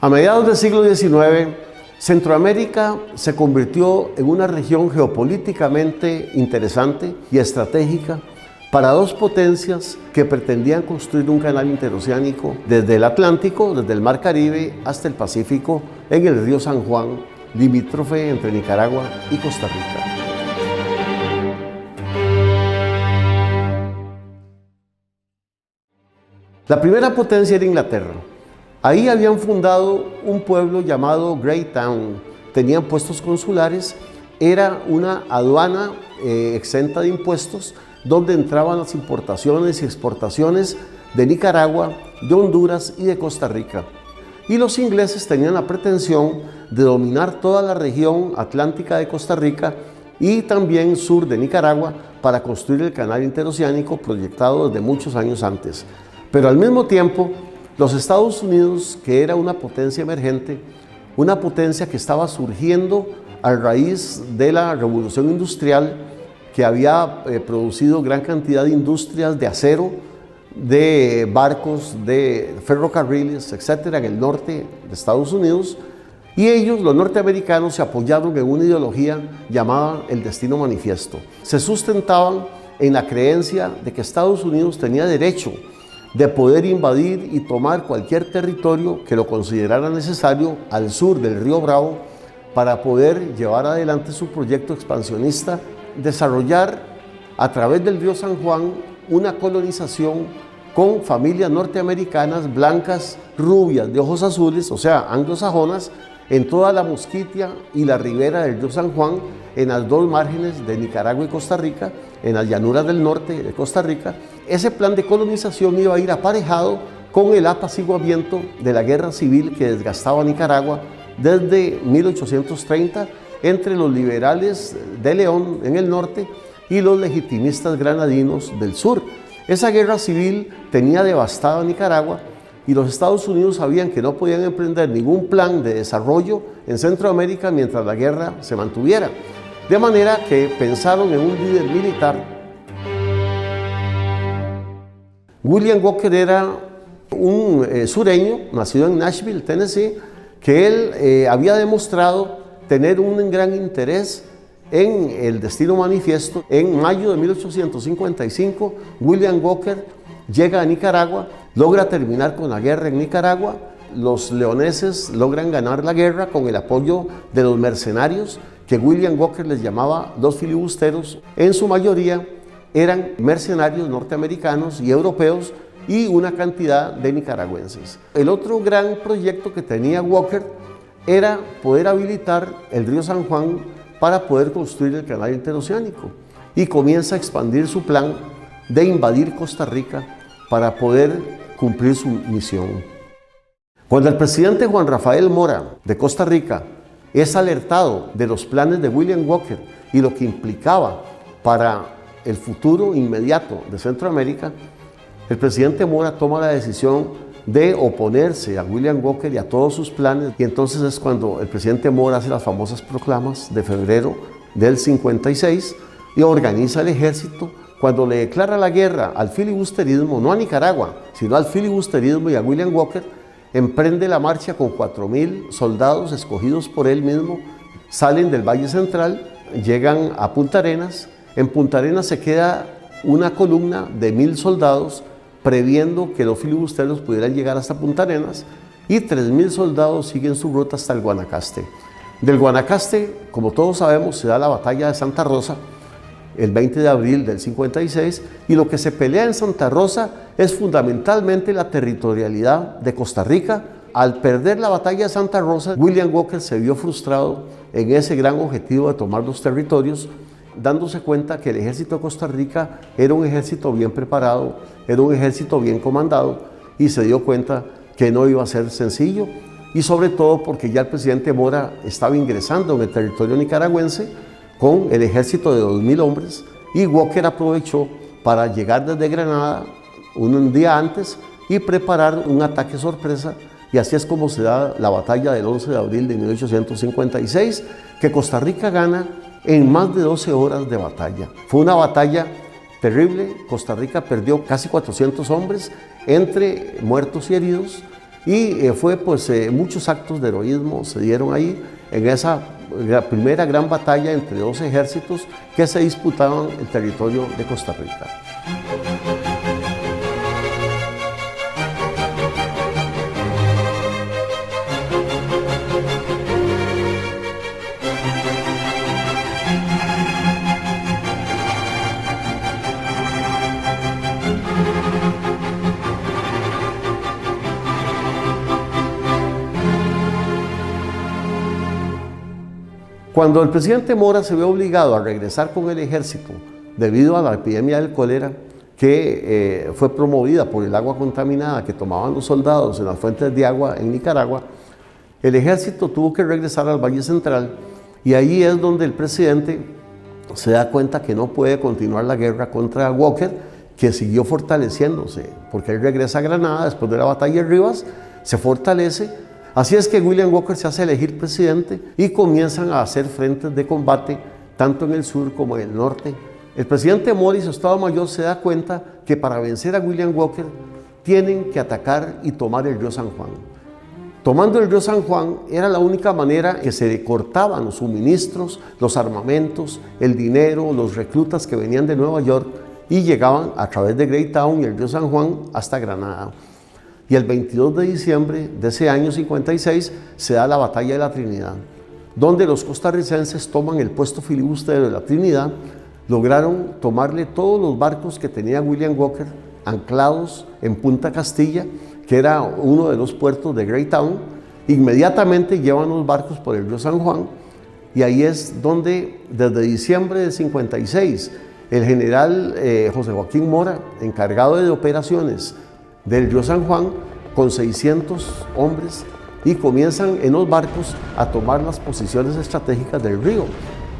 A mediados del siglo XIX, Centroamérica se convirtió en una región geopolíticamente interesante y estratégica para dos potencias que pretendían construir un canal interoceánico desde el Atlántico, desde el Mar Caribe hasta el Pacífico, en el río San Juan, limítrofe entre Nicaragua y Costa Rica. La primera potencia era Inglaterra. Ahí habían fundado un pueblo llamado Greytown, tenían puestos consulares, era una aduana exenta de impuestos donde entraban las importaciones y exportaciones de Nicaragua, de Honduras y de Costa Rica. Y los ingleses tenían la pretensión de dominar toda la región atlántica de Costa Rica y también sur de Nicaragua para construir el canal interoceánico proyectado desde muchos años antes. Pero al mismo tiempo, los Estados Unidos, que era una potencia emergente, una potencia que estaba surgiendo a raíz de la revolución industrial, que había producido gran cantidad de industrias de acero, de barcos, de ferrocarriles, etcétera, en el norte de Estados Unidos, y ellos, los norteamericanos, se apoyaron en una ideología llamada el Destino Manifiesto. Se sustentaban en la creencia de que Estados Unidos tenía derecho de poder invadir y tomar cualquier territorio que lo considerara necesario al sur del río Bravo para poder llevar adelante su proyecto expansionista, desarrollar a través del río San Juan una colonización con familias norteamericanas blancas, rubias, de ojos azules, o sea, anglosajonas, en toda la Mosquitia y la ribera del río San Juan, en las dos márgenes de Nicaragua y Costa Rica, en las llanuras del norte de Costa Rica. Ese plan de colonización iba a ir aparejado con el apaciguamiento de la guerra civil que desgastaba Nicaragua desde 1830 entre los liberales de León en el norte y los legitimistas granadinos del sur. Esa guerra civil tenía devastada Nicaragua y los Estados Unidos sabían que no podían emprender ningún plan de desarrollo en Centroamérica mientras la guerra se mantuviera. De manera que pensaron en un líder militar. William Walker era un sureño, nacido en Nashville, Tennessee, que él había demostrado tener un gran interés en el Destino Manifiesto. En mayo de 1855, William Walker llega a Nicaragua, logra terminar con la guerra en Nicaragua. Los leoneses logran ganar la guerra con el apoyo de los mercenarios, que William Walker les llamaba los filibusteros. En su mayoría eran mercenarios norteamericanos y europeos y una cantidad de nicaragüenses. El otro gran proyecto que tenía Walker era poder habilitar el río San Juan para poder construir el canal interoceánico, y comienza a expandir su plan de invadir Costa Rica para poder cumplir su misión. Cuando el presidente Juan Rafael Mora de Costa Rica es alertado de los planes de William Walker y lo que implicaba para el futuro inmediato de Centroamérica, el presidente Mora toma la decisión de oponerse a William Walker y a todos sus planes, y entonces es cuando el presidente Mora hace las famosas proclamas de febrero del 56 y organiza el ejército. Cuando le declara la guerra al filibusterismo, no a Nicaragua, sino al filibusterismo y a William Walker, emprende la marcha con 4,000 soldados escogidos por él mismo, salen del Valle Central, llegan a Punta Arenas. En Punta Arenas se queda una columna de 1,000 soldados previendo que los filibusteros pudieran llegar hasta Punta Arenas, y 3,000 soldados siguen su ruta hasta el Guanacaste. Del Guanacaste, como todos sabemos, se da la batalla de Santa Rosa el 20 de abril del 56, y lo que se pelea en Santa Rosa es fundamentalmente la territorialidad de Costa Rica. Al perder la batalla de Santa Rosa, William Walker se vio frustrado en ese gran objetivo de tomar los territorios, dándose cuenta que el ejército de Costa Rica era un ejército bien preparado, era un ejército bien comandado, y se dio cuenta que no iba a ser sencillo, y sobre todo porque ya el presidente Mora estaba ingresando en el territorio nicaragüense con el ejército de 2,000 hombres, y Walker aprovechó para llegar desde Granada un día antes y preparar un ataque sorpresa, y así es como se da la batalla del 11 de abril de 1856, que Costa Rica gana en más de 12 horas de batalla. Fue una batalla terrible. Costa Rica perdió casi 400 hombres entre muertos y heridos, y muchos actos de heroísmo se dieron ahí en esa primera gran batalla entre dos ejércitos que se disputaban el territorio de Costa Rica. Cuando el presidente Mora se ve obligado a regresar con el ejército debido a la epidemia del cólera que fue promovida por el agua contaminada que tomaban los soldados en las fuentes de agua en Nicaragua, el ejército tuvo que regresar al Valle Central y ahí es donde el presidente se da cuenta que no puede continuar la guerra contra Walker, que siguió fortaleciéndose, porque él regresa a Granada después de la batalla de Rivas, se fortalece. Así es que William Walker se hace elegir presidente y comienzan a hacer frentes de combate tanto en el sur como en el norte. El presidente Mora y su Estado Mayor se da cuenta que para vencer a William Walker tienen que atacar y tomar el río San Juan. Tomando el río San Juan era la única manera que se cortaban los suministros, los armamentos, el dinero, los reclutas que venían de Nueva York y llegaban a través de Greytown y el río San Juan hasta Granada. Y el 22 de diciembre de ese año 56 se da la Batalla de la Trinidad, donde los costarricenses toman el puesto filibustero de la Trinidad, lograron tomarle todos los barcos que tenía William Walker anclados en Punta Castilla, que era uno de los puertos de Greytown. Inmediatamente llevan los barcos por el río San Juan y ahí es donde desde diciembre de 56 el general José Joaquín Mora, encargado de operaciones del río San Juan, con 600 hombres y comienzan en los barcos a tomar las posiciones estratégicas del río.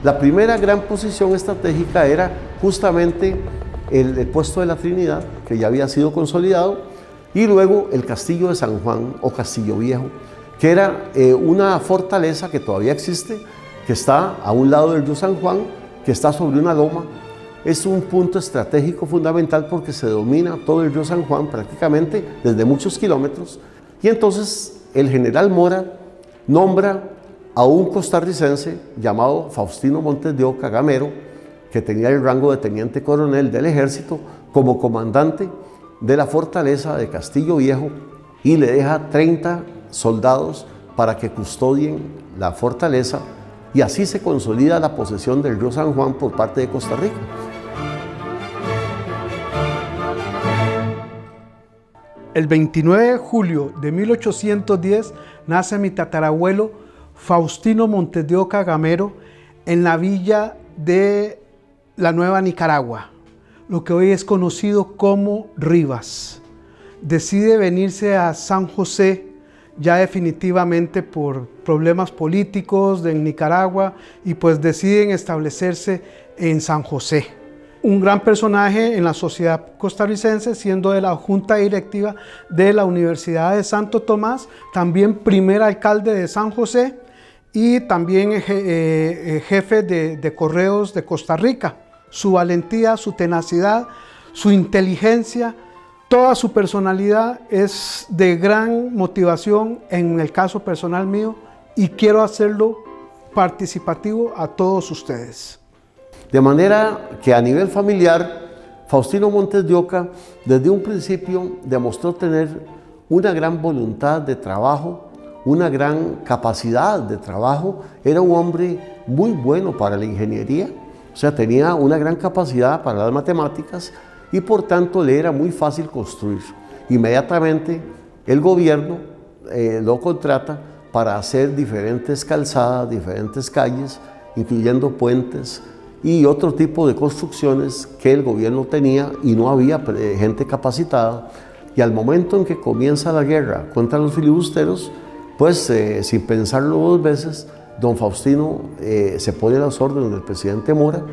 La primera gran posición estratégica era justamente el puesto de la Trinidad, que ya había sido consolidado, y luego el Castillo de San Juan o Castillo Viejo, que era una fortaleza que todavía existe, que está a un lado del río San Juan, que está sobre una loma. Es un punto estratégico fundamental porque se domina todo el río San Juan prácticamente desde muchos kilómetros. Y entonces el general Mora nombra a un costarricense llamado Faustino Montes de Oca Gamero, que tenía el rango de teniente coronel del ejército, como comandante de la fortaleza de Castillo Viejo y le deja 30 soldados para que custodien la fortaleza y así se consolida la posesión del río San Juan por parte de Costa Rica. El 29 de julio de 1810 nace mi tatarabuelo Faustino Montes de Oca Gamero en la villa de la Nueva Nicaragua, lo que hoy es conocido como Rivas. Decide venirse a San José ya definitivamente por problemas políticos de Nicaragua y pues deciden establecerse en San José. Un gran personaje en la sociedad costarricense, siendo de la junta directiva de la Universidad de Santo Tomás, también primer alcalde de San José y también jefe de correos de Costa Rica. Su valentía, su tenacidad, su inteligencia, toda su personalidad es de gran motivación en el caso personal mío y quiero hacerlo participativo a todos ustedes. De manera que a nivel familiar, Faustino Montes de Oca desde un principio demostró tener una gran voluntad de trabajo, una gran capacidad de trabajo. Era un hombre muy bueno para la ingeniería, o sea, tenía una gran capacidad para las matemáticas y por tanto le era muy fácil construir. Inmediatamente el gobierno lo contrata para hacer diferentes calzadas, diferentes calles, incluyendo puentes y otro tipo de construcciones que el gobierno tenía y no había gente capacitada. Y al momento en que comienza la guerra contra los filibusteros, pues sin pensarlo dos veces, don Faustino se pone a las órdenes del presidente Mora.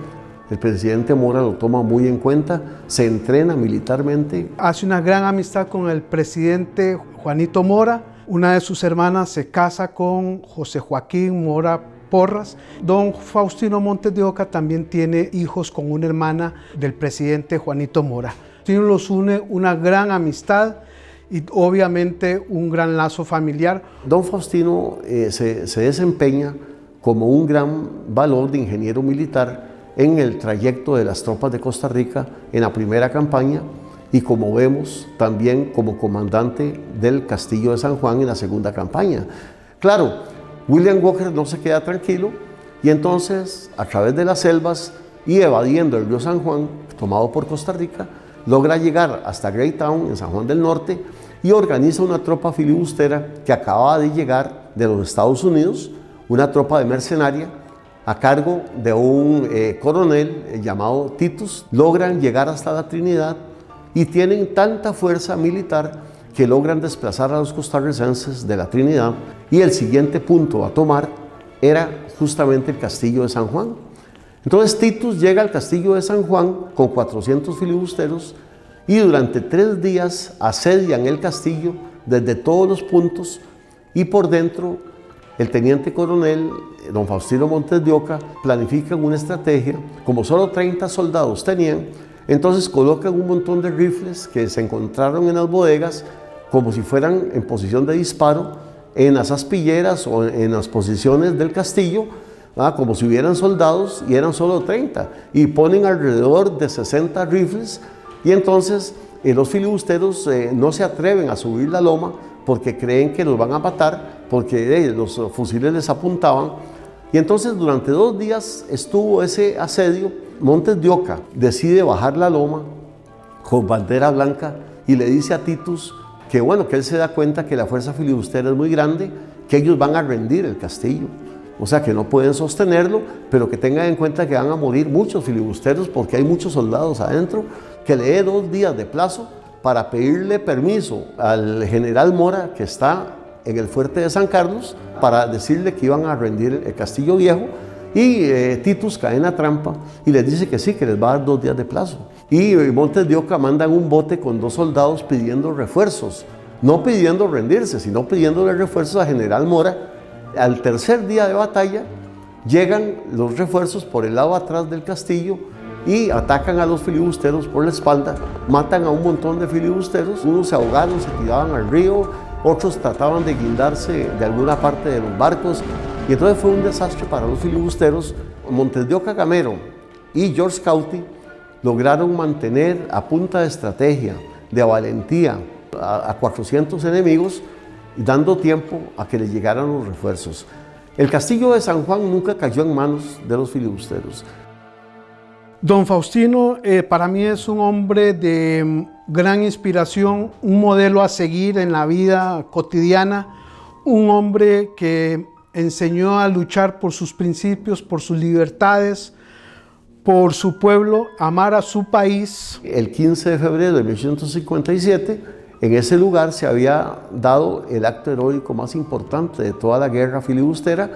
El presidente Mora lo toma muy en cuenta, se entrena militarmente. Hace una gran amistad con el presidente Juanito Mora. Una de sus hermanas se casa con José Joaquín Mora Porras. Don Faustino Montes de Oca también tiene hijos con una hermana del presidente Juanito Mora. Los une una gran amistad y obviamente un gran lazo familiar. Don Faustino se desempeña como un gran valor de ingeniero militar en el trayecto de las tropas de Costa Rica en la primera campaña y, como vemos, también como comandante del Castillo de San Juan en la segunda campaña. Claro, William Walker no se queda tranquilo y entonces, a través de las selvas y evadiendo el río San Juan, tomado por Costa Rica, logra llegar hasta Greytown, en San Juan del Norte, y organiza una tropa filibustera que acababa de llegar de los Estados Unidos, una tropa de mercenaria, a cargo de un coronel llamado Titus. Logran llegar hasta la Trinidad y tienen tanta fuerza militar que logran desplazar a los costarricenses de la Trinidad, y el siguiente punto a tomar era justamente el Castillo de San Juan. Entonces Titus llega al Castillo de San Juan con 400 filibusteros y durante 3 días asedian el castillo desde todos los puntos, y por dentro el teniente coronel don Faustino Montes de Oca planifica una estrategia. Como solo 30 soldados tenían, entonces colocan un montón de rifles que se encontraron en las bodegas como si fueran en posición de disparo en las aspilleras o en las posiciones del castillo, como si hubieran soldados, y eran solo 30, y ponen alrededor de 60 rifles, y entonces los filibusteros no se atreven a subir la loma porque creen que los van a matar, porque los fusiles les apuntaban. Y entonces durante 2 días estuvo ese asedio. Montes de Oca decide bajar la loma con bandera blanca y le dice a Titus que bueno, que él se da cuenta que la fuerza filibustera es muy grande, que ellos van a rendir el castillo, o sea que no pueden sostenerlo, pero que tengan en cuenta que van a morir muchos filibusteros porque hay muchos soldados adentro, que le dé 2 días de plazo para pedirle permiso al general Mora, que está en el fuerte de San Carlos, para decirle que iban a rendir el castillo viejo. Y Titus cae en la trampa y les dice que sí, que les va a dar 2 días de plazo. Y Montes de Oca mandan un bote con 2 soldados pidiendo refuerzos, no pidiendo rendirse, sino pidiéndole refuerzos a general Mora. Al tercer día de batalla llegan los refuerzos por el lado atrás del castillo y atacan a los filibusteros por la espalda, matan a un montón de filibusteros. Unos se ahogaron, se tiraban al río, otros trataban de guindarse de alguna parte de los barcos, y entonces fue un desastre para los filibusteros. Montes de Oca Gamero y George Cauty lograron mantener a punta de estrategia, de valentía, a 400 enemigos, dando tiempo a que les llegaran los refuerzos. El castillo de San Juan nunca cayó en manos de los filibusteros. Don Faustino para mí es un hombre de gran inspiración, un modelo a seguir en la vida cotidiana, un hombre que enseñó a luchar por sus principios, por sus libertades, por su pueblo, amar a su país. El 15 de febrero de 1857, en ese lugar se había dado el acto heroico más importante de toda la guerra filibustera,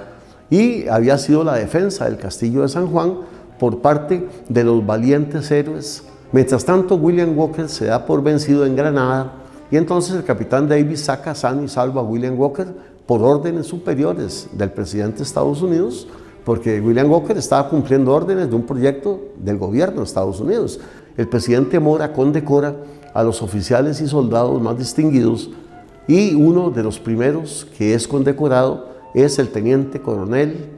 y había sido la defensa del Castillo de San Juan por parte de los valientes héroes. Mientras tanto, William Walker se da por vencido en Granada, y entonces el capitán Davis saca sano y salvo a William Walker por órdenes superiores del presidente de Estados Unidos, porque William Walker estaba cumpliendo órdenes de un proyecto del gobierno de Estados Unidos. El presidente Mora condecora a los oficiales y soldados más distinguidos, y uno de los primeros que es condecorado es el teniente coronel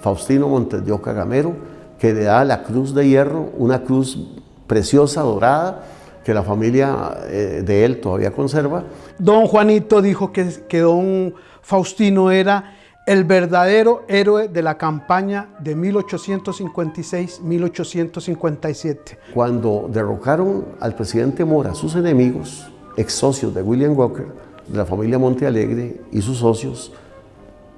Faustino Montes de Oca Gamero, que le da la Cruz de Hierro, una cruz preciosa, dorada, que la familia de él todavía conserva. Don Juanito dijo que don Faustino era el verdadero héroe de la campaña de 1856-1857. Cuando derrocaron al presidente Mora, sus enemigos, ex socios de William Walker, de la familia Montealegre y sus socios,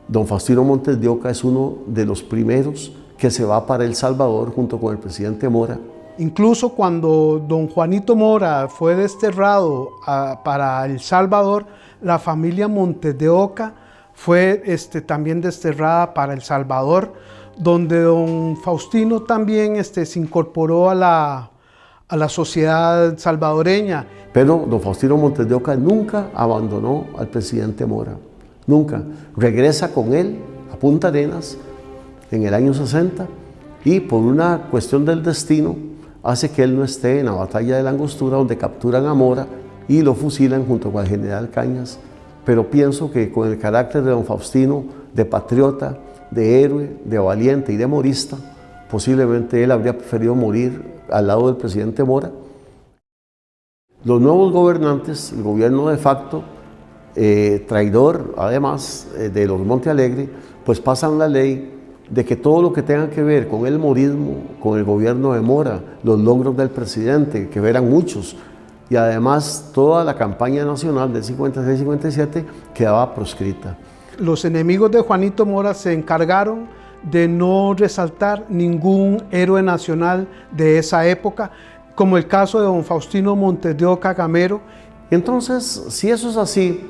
don Faustino Montes de Oca es uno de los primeros que se va para El Salvador junto con el presidente Mora. Incluso cuando don Juanito Mora fue desterrado para El Salvador, la familia Montes de Oca fue también desterrada para El Salvador, donde don Faustino también se incorporó a la sociedad salvadoreña. Pero don Faustino Montes de Oca nunca abandonó al presidente Mora, nunca. Regresa con él a Punta Arenas en el año 60, y por una cuestión del destino hace que él no esté en la batalla de la Angostura, donde capturan a Mora y lo fusilan junto con el general Cañas. Pero pienso que con el carácter de don Faustino, de patriota, de héroe, de valiente y de morista, posiblemente él habría preferido morir al lado del presidente Mora. Los nuevos gobernantes, el gobierno de facto, traidor además de los Montealegre, pues pasan la ley de que todo lo que tenga que ver con el morismo, con el gobierno de Mora, los logros del presidente, que eran muchos, y además toda la campaña nacional del 56-57 quedaba proscrita. Los enemigos de Juanito Mora se encargaron de no resaltar ningún héroe nacional de esa época, como el caso de don Faustino Montes de Oca Gamero. Entonces, si eso es así,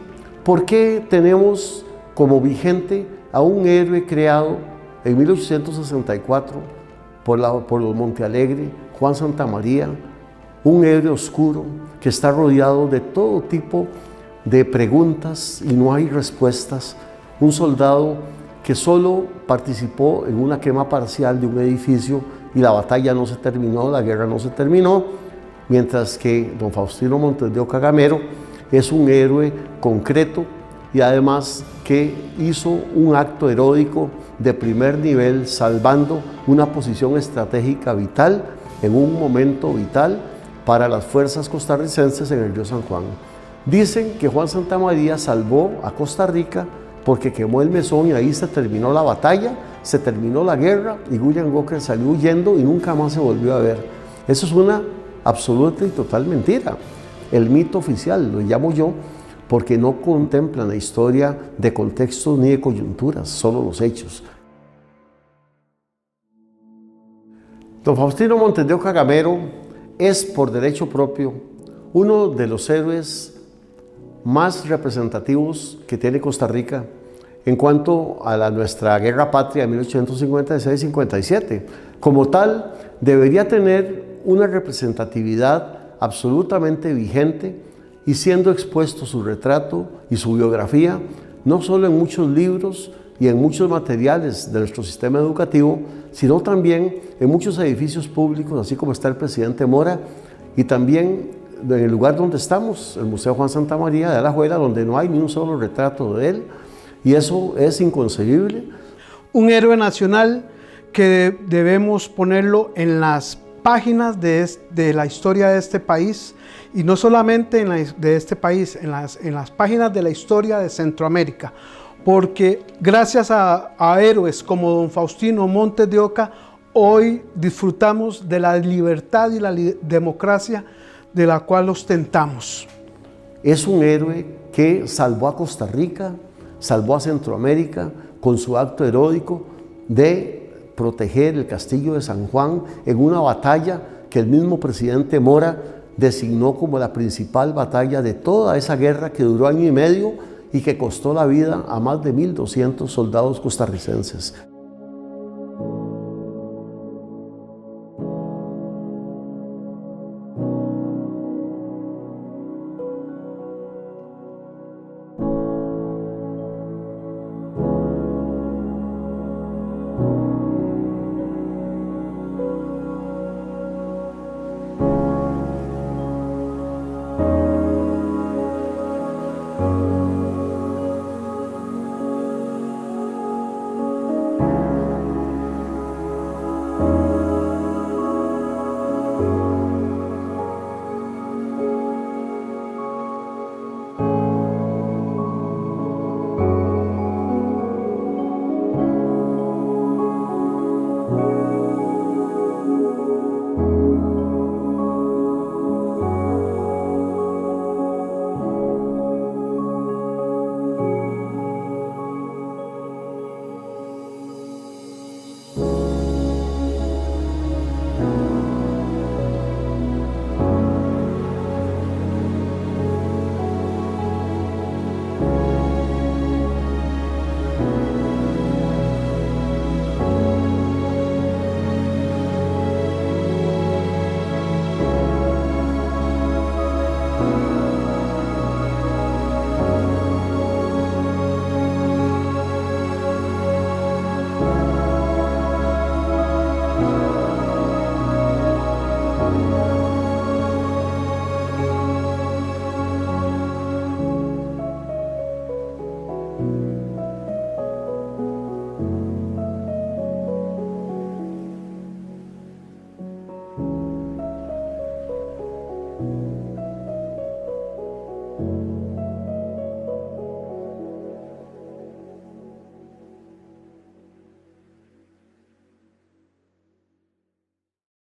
¿por qué tenemos como vigente a un héroe creado en 1864 por los Montealegre, Juan Santamaría, un héroe oscuro que está rodeado de todo tipo de preguntas y no hay respuestas, un soldado que solo participó en una quema parcial de un edificio y la batalla no se terminó, la guerra no se terminó, mientras que don Faustino Montes de Oca Gamero es un héroe concreto y además que hizo un acto heroico de primer nivel, salvando una posición estratégica vital en un momento vital para las fuerzas costarricenses en el río San Juan. Dicen que Juan Santamaría salvó a Costa Rica porque quemó el mesón y ahí se terminó la batalla, se terminó la guerra y William Walker salió huyendo y nunca más se volvió a ver. Eso es una absoluta y total mentira. El mito oficial, lo llamo yo, porque no contemplan la historia de contextos ni de coyunturas, solo los hechos. Don Faustino Montes de Oca Gamero es, por derecho propio, uno de los héroes más representativos que tiene Costa Rica en cuanto a nuestra guerra patria de 1856-57. Como tal, debería tener una representatividad absolutamente vigente y siendo expuesto su retrato y su biografía, no solo en muchos libros y en muchos materiales de nuestro sistema educativo, sino también en muchos edificios públicos, así como está el presidente Mora, y también en el lugar donde estamos, el Museo Juan Santamaría de Alajuela, donde no hay ni un solo retrato de él, y eso es inconcebible. Un héroe nacional que debemos ponerlo en las páginas de la historia de este país, y no solamente de este país, en las páginas de la historia de Centroamérica, porque gracias a héroes como don Faustino Montes de Oca, hoy disfrutamos de la libertad y la democracia de la cual ostentamos. Es un héroe que salvó a Costa Rica, salvó a Centroamérica con su acto heroico de proteger el castillo de San Juan en una batalla que el mismo presidente Mora designó como la principal batalla de toda esa guerra que duró año y medio y que costó la vida a más de 1.200 soldados costarricenses.